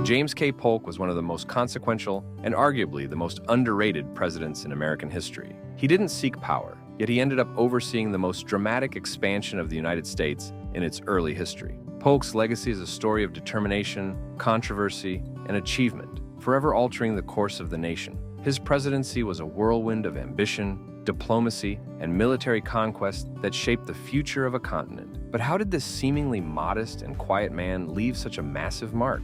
James K. Polk was one of the most consequential and arguably the most underrated presidents in American history. He didn't seek power, yet he ended up overseeing the most dramatic expansion of the United States in its early history. Polk's legacy is a story of determination, controversy, and achievement, forever altering the course of the nation. His presidency was a whirlwind of ambition, diplomacy, and military conquest that shaped the future of a continent. But how did this seemingly modest and quiet man leave such a massive mark?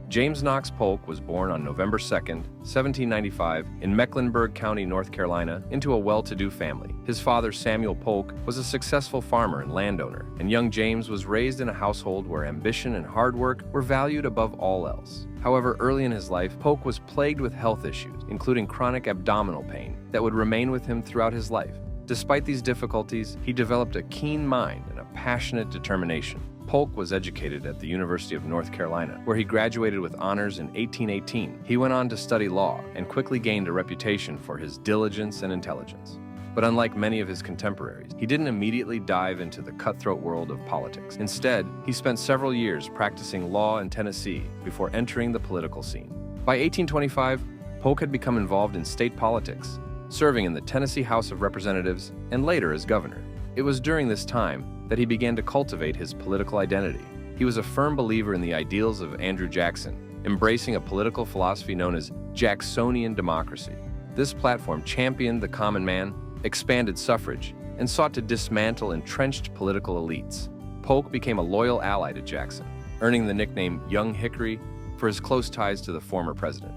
James Knox Polk was born on November 2, 1795, in Mecklenburg County, North Carolina, into a well-to-do family. His father, Samuel Polk, was a successful farmer and landowner, and young James was raised in a household where ambition and hard work were valued above all else. However, early in his life, Polk was plagued with health issues, including chronic abdominal pain, that would remain with him throughout his life. Despite these difficulties, he developed a keen mind and a passionate determination. Polk was educated at the University of North Carolina, where he graduated with honors in 1818. He went on to study law and quickly gained a reputation for his diligence and intelligence. But unlike many of his contemporaries, he didn't immediately dive into the cutthroat world of politics. Instead, he spent several years practicing law in Tennessee before entering the political scene. By 1825, Polk had become involved in state politics, serving in the Tennessee House of Representatives and later as governor. It was during this time that he began to cultivate his political identity. He was a firm believer in the ideals of Andrew Jackson, embracing a political philosophy known as Jacksonian democracy. This platform championed the common man, expanded suffrage, and sought to dismantle entrenched political elites. Polk became a loyal ally to Jackson, earning the nickname Young Hickory for his close ties to the former president.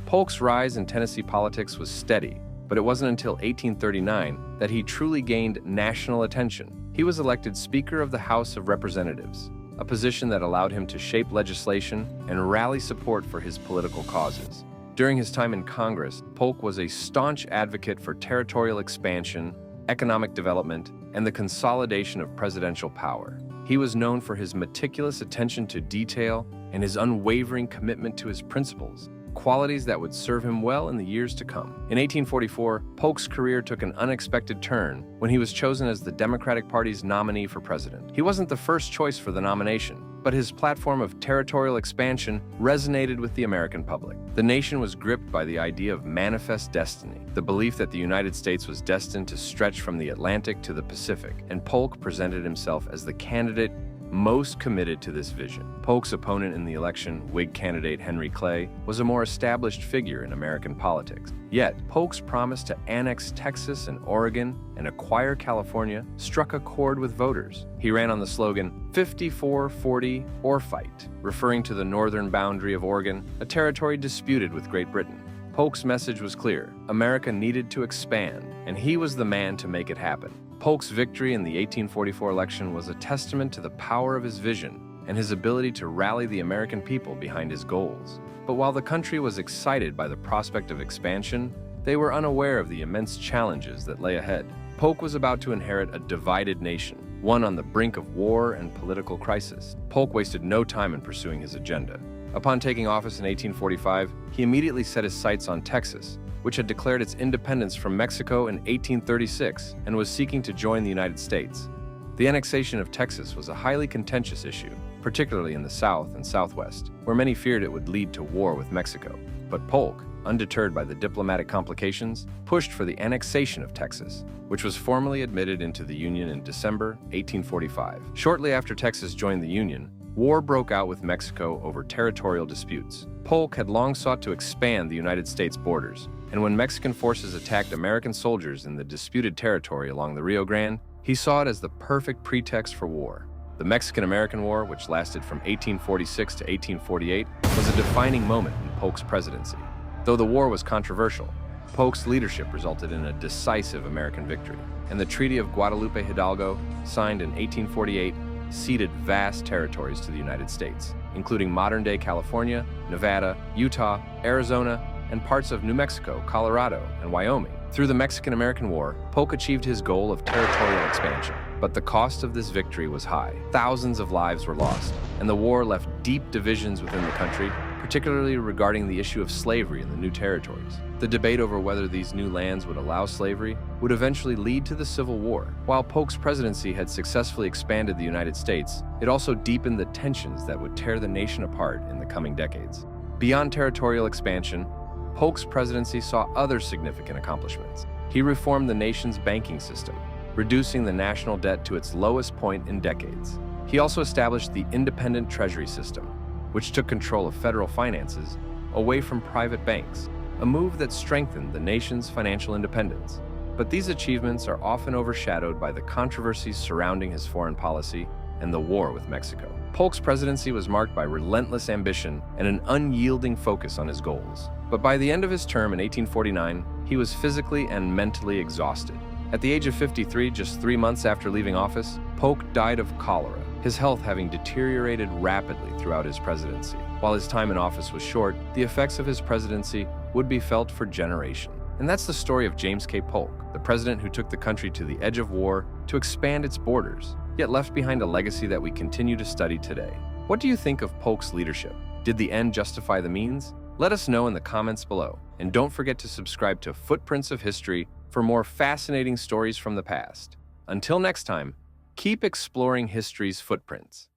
Polk's rise in Tennessee politics was steady, but it wasn't until 1839 that he truly gained national attention. He was elected Speaker of the House of Representatives, a position that allowed him to shape legislation and rally support for his political causes. During his time in Congress, Polk was a staunch advocate for territorial expansion, economic development, and the consolidation of presidential power. He was known for his meticulous attention to detail and his unwavering commitment to his principles, qualities that would serve him well in the years to come. In 1844, Polk's career took an unexpected turn when he was chosen as the Democratic Party's nominee for president. He wasn't the first choice for the nomination, but his platform of territorial expansion resonated with the American public. The nation was gripped by the idea of manifest destiny, the belief that the United States was destined to stretch from the Atlantic to the Pacific, and Polk presented himself as the candidate most committed to this vision. Polk's opponent in the election, Whig candidate Henry Clay, was a more established figure in American politics. Yet, Polk's promise to annex Texas and Oregon and acquire California struck a chord with voters. He ran on the slogan, 54-40 or fight, referring to the northern boundary of Oregon, a territory disputed with Great Britain. Polk's message was clear: America needed to expand, and he was the man to make it happen. Polk's victory in the 1844 election was a testament to the power of his vision and his ability to rally the American people behind his goals. But while the country was excited by the prospect of expansion, they were unaware of the immense challenges that lay ahead. Polk was about to inherit a divided nation, one on the brink of war and political crisis. Polk wasted no time in pursuing his agenda. Upon taking office in 1845, he immediately set his sights on Texas, which had declared its independence from Mexico in 1836 and was seeking to join the United States. The annexation of Texas was a highly contentious issue, particularly in the South and Southwest, where many feared it would lead to war with Mexico. But Polk, undeterred by the diplomatic complications, pushed for the annexation of Texas, which was formally admitted into the Union in December 1845. Shortly after Texas joined the Union, war broke out with Mexico over territorial disputes. Polk had long sought to expand the United States borders, and when Mexican forces attacked American soldiers in the disputed territory along the Rio Grande, he saw it as the perfect pretext for war. The Mexican-American War, which lasted from 1846 to 1848, was a defining moment in Polk's presidency. Though the war was controversial, Polk's leadership resulted in a decisive American victory, and the Treaty of Guadalupe Hidalgo, signed in 1848, ceded vast territories to the United States, including modern-day California, Nevada, Utah, Arizona, and parts of New Mexico, Colorado, and Wyoming. Through the Mexican-American War, Polk achieved his goal of territorial expansion, but the cost of this victory was high. Thousands of lives were lost, and the war left deep divisions within the country, particularly regarding the issue of slavery in the new territories. The debate over whether these new lands would allow slavery would eventually lead to the Civil War. While Polk's presidency had successfully expanded the United States, it also deepened the tensions that would tear the nation apart in the coming decades. Beyond territorial expansion, Polk's presidency saw other significant accomplishments. He reformed the nation's banking system, reducing the national debt to its lowest point in decades. He also established the independent treasury system, which took control of federal finances away from private banks, a move that strengthened the nation's financial independence. But these achievements are often overshadowed by the controversies surrounding his foreign policy and the war with Mexico. Polk's presidency was marked by relentless ambition and an unyielding focus on his goals. But by the end of his term in 1849, he was physically and mentally exhausted. At the age of 53, just 3 months after leaving office, Polk died of cholera, his health having deteriorated rapidly throughout his presidency. While his time in office was short, the effects of his presidency would be felt for generations. And that's the story of James K. Polk, the president who took the country to the edge of war to expand its borders, yet left behind a legacy that we continue to study today. What do you think of Polk's leadership? Did the end justify the means? Let us know in the comments below. And don't forget to subscribe to Footprints of History for more fascinating stories from the past. Until next time, keep exploring history's footprints.